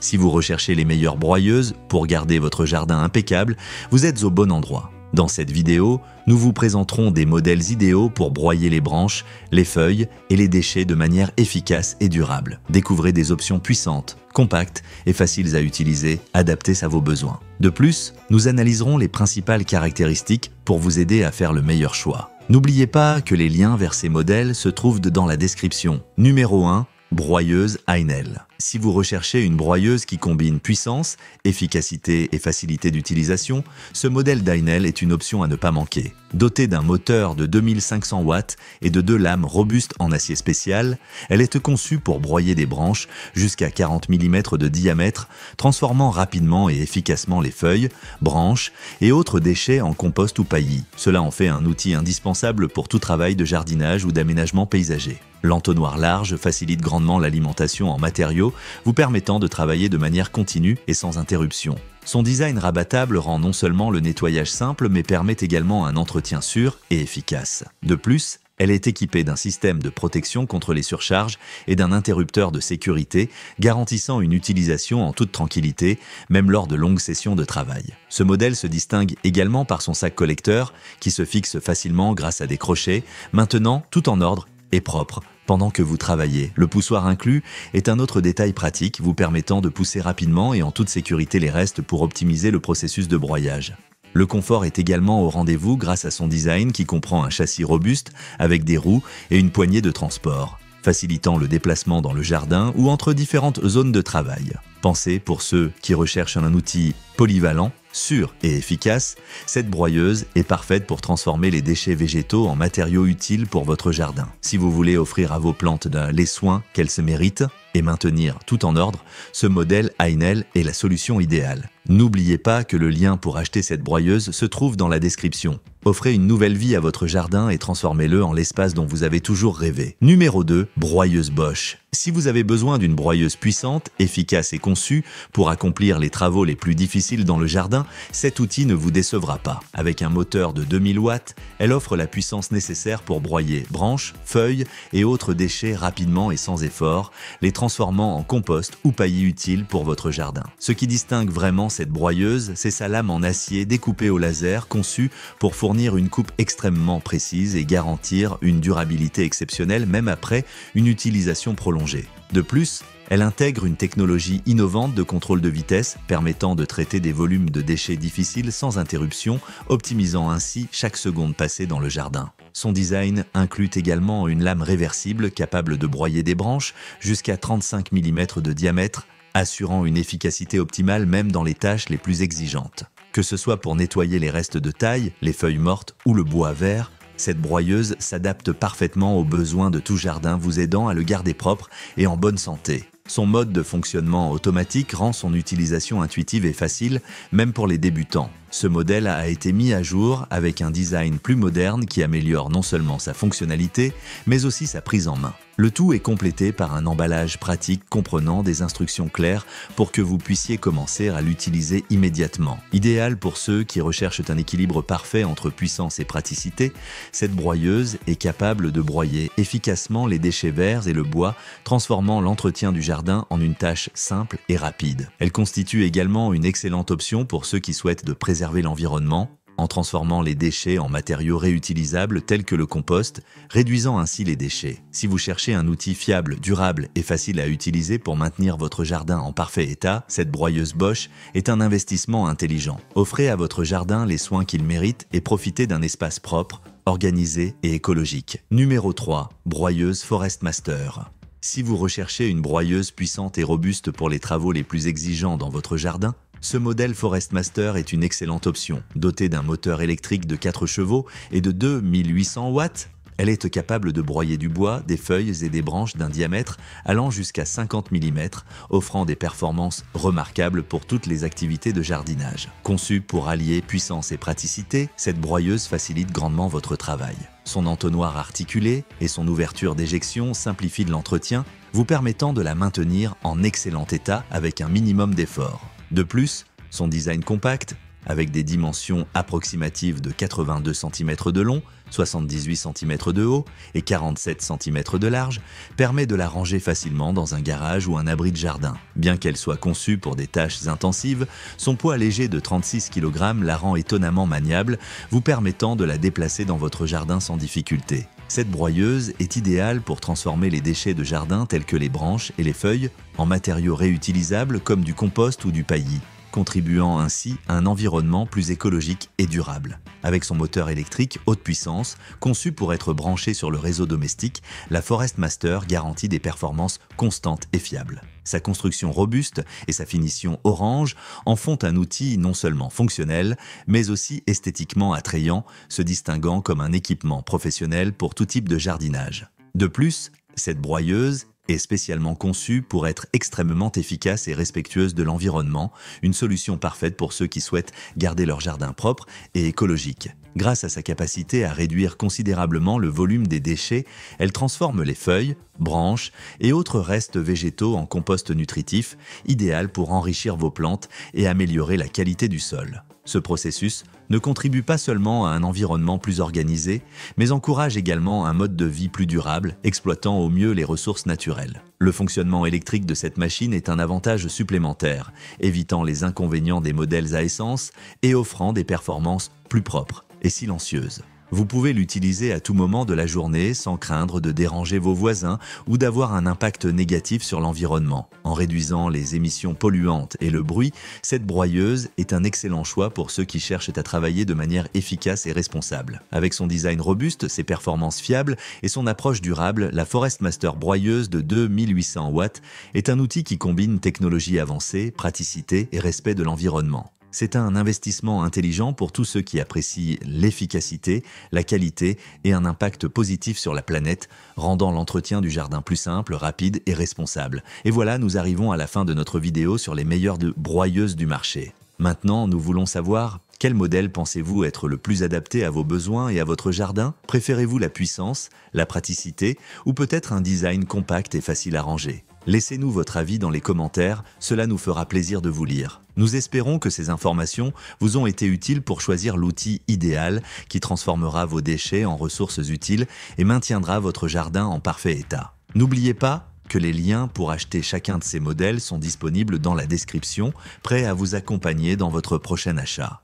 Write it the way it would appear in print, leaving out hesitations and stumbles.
Si vous recherchez les meilleures broyeuses pour garder votre jardin impeccable, vous êtes au bon endroit. Dans cette vidéo, nous vous présenterons des modèles idéaux pour broyer les branches, les feuilles et les déchets de manière efficace et durable. Découvrez des options puissantes, compactes et faciles à utiliser, adaptées à vos besoins. De plus, nous analyserons les principales caractéristiques pour vous aider à faire le meilleur choix. N'oubliez pas que les liens vers ces modèles se trouvent dans la description. Numéro 1. Broyeuse Heinel. Si vous recherchez une broyeuse qui combine puissance, efficacité et facilité d'utilisation, ce modèle d'Heinel est une option à ne pas manquer. Dotée d'un moteur de 2500 watts et de 2 lames robustes en acier spécial, elle est conçue pour broyer des branches jusqu'à 40 mm de diamètre, transformant rapidement et efficacement les feuilles, branches et autres déchets en compost ou paillis. Cela en fait un outil indispensable pour tout travail de jardinage ou d'aménagement paysager. L'entonnoir large facilite grandement l'alimentation en matériaux, vous permettant de travailler de manière continue et sans interruption. Son design rabattable rend non seulement le nettoyage simple, mais permet également un entretien sûr et efficace. De plus, elle est équipée d'un système de protection contre les surcharges et d'un interrupteur de sécurité, garantissant une utilisation en toute tranquillité, même lors de longues sessions de travail. Ce modèle se distingue également par son sac collecteur, qui se fixe facilement grâce à des crochets, maintenant tout en ordre et propre. Pendant que vous travaillez, le poussoir inclus est un autre détail pratique vous permettant de pousser rapidement et en toute sécurité les restes pour optimiser le processus de broyage. Le confort est également au rendez-vous grâce à son design qui comprend un châssis robuste avec des roues et une poignée de transport, facilitant le déplacement dans le jardin ou entre différentes zones de travail. Pensez pour ceux qui recherchent un outil polyvalent, sûr et efficace, cette broyeuse est parfaite pour transformer les déchets végétaux en matériaux utiles pour votre jardin. Si vous voulez offrir à vos plantes les soins qu'elles se méritent et maintenir tout en ordre, ce modèle Heinel est la solution idéale. N'oubliez pas que le lien pour acheter cette broyeuse se trouve dans la description. Offrez une nouvelle vie à votre jardin et transformez-le en l'espace dont vous avez toujours rêvé. Numéro 2. Broyeuse Bosch. Si vous avez besoin d'une broyeuse puissante, efficace et conçue pour accomplir les travaux les plus difficiles dans le jardin, cet outil ne vous décevra pas. Avec un moteur de 2000 watts, elle offre la puissance nécessaire pour broyer branches, feuilles et autres déchets rapidement et sans effort, les transformant en compost ou paillis utiles pour votre jardin. Ce qui distingue vraiment cette broyeuse, c'est sa lame en acier découpée au laser conçue pour fournir une coupe extrêmement précise et garantir une durabilité exceptionnelle même après une utilisation prolongée. De plus, elle intègre une technologie innovante de contrôle de vitesse permettant de traiter des volumes de déchets difficiles sans interruption, optimisant ainsi chaque seconde passée dans le jardin. Son design inclut également une lame réversible capable de broyer des branches jusqu'à 35 mm de diamètre, assurant une efficacité optimale même dans les tâches les plus exigeantes. Que ce soit pour nettoyer les restes de taille, les feuilles mortes ou le bois vert, cette broyeuse s'adapte parfaitement aux besoins de tout jardin, vous aidant à le garder propre et en bonne santé. Son mode de fonctionnement automatique rend son utilisation intuitive et facile, même pour les débutants. Ce modèle a été mis à jour avec un design plus moderne qui améliore non seulement sa fonctionnalité, mais aussi sa prise en main. Le tout est complété par un emballage pratique comprenant des instructions claires pour que vous puissiez commencer à l'utiliser immédiatement. Idéal pour ceux qui recherchent un équilibre parfait entre puissance et praticité, cette broyeuse est capable de broyer efficacement les déchets verts et le bois, transformant l'entretien du jardin en une tâche simple et rapide. Elle constitue également une excellente option pour ceux qui souhaitent de préserver l'environnement, en transformant les déchets en matériaux réutilisables tels que le compost, réduisant ainsi les déchets. Si vous cherchez un outil fiable, durable et facile à utiliser pour maintenir votre jardin en parfait état, cette broyeuse Bosch est un investissement intelligent. Offrez à votre jardin les soins qu'il mérite et profitez d'un espace propre, organisé et écologique. Numéro 3. Broyeuse Forestmaster. Si vous recherchez une broyeuse puissante et robuste pour les travaux les plus exigeants dans votre jardin, ce modèle Forestmaster est une excellente option. Dotée d'un moteur électrique de 4 chevaux et de 2800 watts, elle est capable de broyer du bois, des feuilles et des branches d'un diamètre allant jusqu'à 50 mm, offrant des performances remarquables pour toutes les activités de jardinage. Conçue pour allier puissance et praticité, cette broyeuse facilite grandement votre travail. Son entonnoir articulé et son ouverture d'éjection simplifient l'entretien, vous permettant de la maintenir en excellent état avec un minimum d'effort. De plus, son design compact avec des dimensions approximatives de 82 cm de long, 78 cm de haut et 47 cm de large, permet de la ranger facilement dans un garage ou un abri de jardin. Bien qu'elle soit conçue pour des tâches intensives, son poids léger de 36 kg la rend étonnamment maniable, vous permettant de la déplacer dans votre jardin sans difficulté. Cette broyeuse est idéale pour transformer les déchets de jardin tels que les branches et les feuilles en matériaux réutilisables comme du compost ou du paillis, contribuant ainsi à un environnement plus écologique et durable. Avec son moteur électrique haute puissance, conçu pour être branché sur le réseau domestique, la Forest Master garantit des performances constantes et fiables. Sa construction robuste et sa finition orange en font un outil non seulement fonctionnel, mais aussi esthétiquement attrayant, se distinguant comme un équipement professionnel pour tout type de jardinage. De plus, cette broyeuse est spécialement conçue pour être extrêmement efficace et respectueuse de l'environnement, une solution parfaite pour ceux qui souhaitent garder leur jardin propre et écologique. Grâce à sa capacité à réduire considérablement le volume des déchets, elle transforme les feuilles, branches et autres restes végétaux en compost nutritif, idéal pour enrichir vos plantes et améliorer la qualité du sol. Ce processus ne contribue pas seulement à un environnement plus organisé, mais encourage également un mode de vie plus durable, exploitant au mieux les ressources naturelles. Le fonctionnement électrique de cette machine est un avantage supplémentaire, évitant les inconvénients des modèles à essence et offrant des performances plus propres et silencieuses. Vous pouvez l'utiliser à tout moment de la journée sans craindre de déranger vos voisins ou d'avoir un impact négatif sur l'environnement. En réduisant les émissions polluantes et le bruit, cette broyeuse est un excellent choix pour ceux qui cherchent à travailler de manière efficace et responsable. Avec son design robuste, ses performances fiables et son approche durable, la Forest Master broyeuse de 2800 watts est un outil qui combine technologie avancée, praticité et respect de l'environnement. C'est un investissement intelligent pour tous ceux qui apprécient l'efficacité, la qualité et un impact positif sur la planète, rendant l'entretien du jardin plus simple, rapide et responsable. Et voilà, nous arrivons à la fin de notre vidéo sur les meilleures broyeuses du marché. Maintenant, nous voulons savoir quel modèle pensez-vous être le plus adapté à vos besoins et à votre jardin? Préférez-vous la puissance, la praticité ou peut-être un design compact et facile à ranger? Laissez-nous votre avis dans les commentaires, cela nous fera plaisir de vous lire. Nous espérons que ces informations vous ont été utiles pour choisir l'outil idéal qui transformera vos déchets en ressources utiles et maintiendra votre jardin en parfait état. N'oubliez pas que les liens pour acheter chacun de ces modèles sont disponibles dans la description, prêts à vous accompagner dans votre prochain achat.